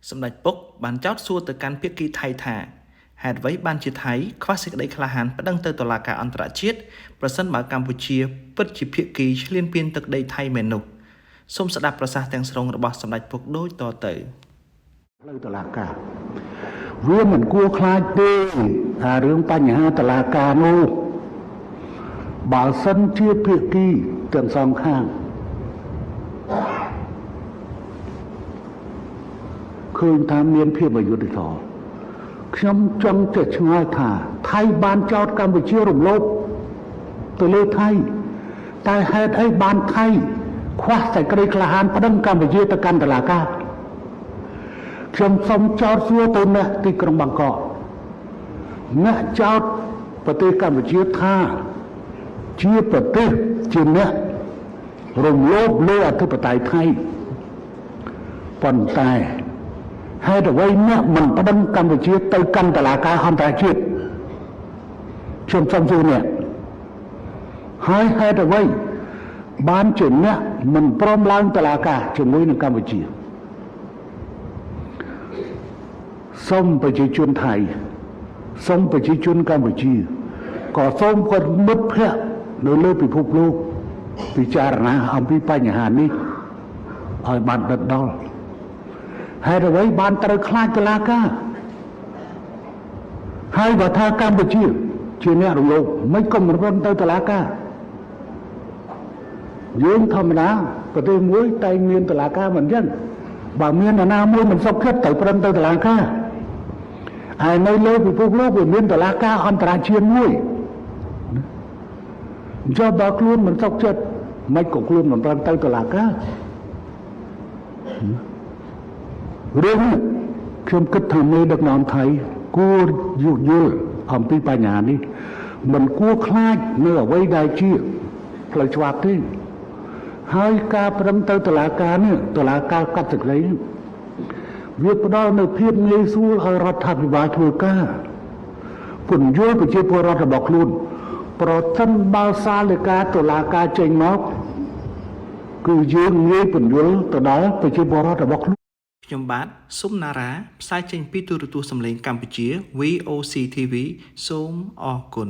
សម្ដេចពុកបានចោទសួរទៅកាន់ភាគីថៃថាហេតុអ្វីបានជាថៃខ្វះសេចក្តីក្លាហានប្តឹងទៅតុលាការអន្តរជាតិប្រសិនបើកម្ពុជាពិតជាភាគីឈ្លានពានទឹកដីថៃមែននោះសូមស្ដាប់ប្រសាសន៍ទាំងស្រុងរបស់សម្ដេចពុកដូចតទៅផ្លូវតុលាការវាមិនគួរខ្លាចទេថារឿងបញ្ហាតុលាការនោះបើសិនជាភាគីទាំងសងខាងឃើញថាមានភាពអយុត្តិធម៌ខ្ញុំចង់จะឆ្ងល់ថាថៃបានចោទកម្ពុជារំលោភទៅលើថៃតែហេតុអីបានថៃខ្វះសេចក្តីក្លាហានប្តឹងកម្ពុជាទៅកាន់តុលាការខ្ញុំសូមចោទសួរទៅអ្នកទីក្រុងបាងកកអ្នកចោទប្រទេសកម្ពុជាថាជាប្រទេសជាអ្នករំលោភលើអធិបតេយ្យថៃប៉ុន្តែហេតុអ្វីអ្នកមិនប្តឹងកម្ពុជាទៅកាន់តុលាការអន្តរជាតិខ្ញុំសូមសួរអ្នកហើយហេតុអ្វីបានជាអ្នកមិនព្រមឡើងតុលាការជាមួយនឹងកម្ពុជាសូមប្រជាជនថៃសូមប្រជាជនកម្ពុជាក៏សូមគាត់មិត្តភ័ក្តិនៅលើពិភពលោកពិចារណាអំពីបញ្ហានេះឲ្យបានដិតដល់ហេតុអ្វីបានត្រូវខ្លាចតុលាការហើយបើថាកម្ពុជាជាអ្នករំលោភមិនក៏មិនព្រមទៅតុលាការយើងធម្មតាប្រទេសមួយតែមានតុលាការមិនអញ្ចឹងបើមាននរណាមួយមិនសុខចិត្តទៅព្រមទៅតុលាការហើយនៅលើពិភពលោកវាមានតុលាការអន្តរជាតិមួយចុះបើខ្លួនមិនសុខចិត្តមិនក៏ខ្លួនមិនព្រមទៅតុលាការរឿងខ្ញុំគិតថាមេដឹកនាំថៃគួរយល់អំពីបញ្ហានេះមិនគួរខ្លាចនៅអ្វីដែលជាផ្លូវច្បាប់ទេហើយការព្រមទៅតុលាការនេះតុលាការកាត់សេចក្តីវាផ្ដល់នូវភាពងាយស្រួលឲ្យរដ្ឋាភិបាលធ្វើការពន្យល់ប្រជាពលរដ្ឋរបស់ខ្លួនប្រសិនបើសាលដីកាតុលាការចេញមកគឺយើងងាយពន្យល់ទៅដល់ប្រជាពលរដ្ឋរបស់ខ្លួនខ្ញុំបាទស៊ុំណារ៉ាផ្សាយចេញពីទូរទស្សន៍សំឡេងកម្ពុជា VOC TV សូមអរគុណ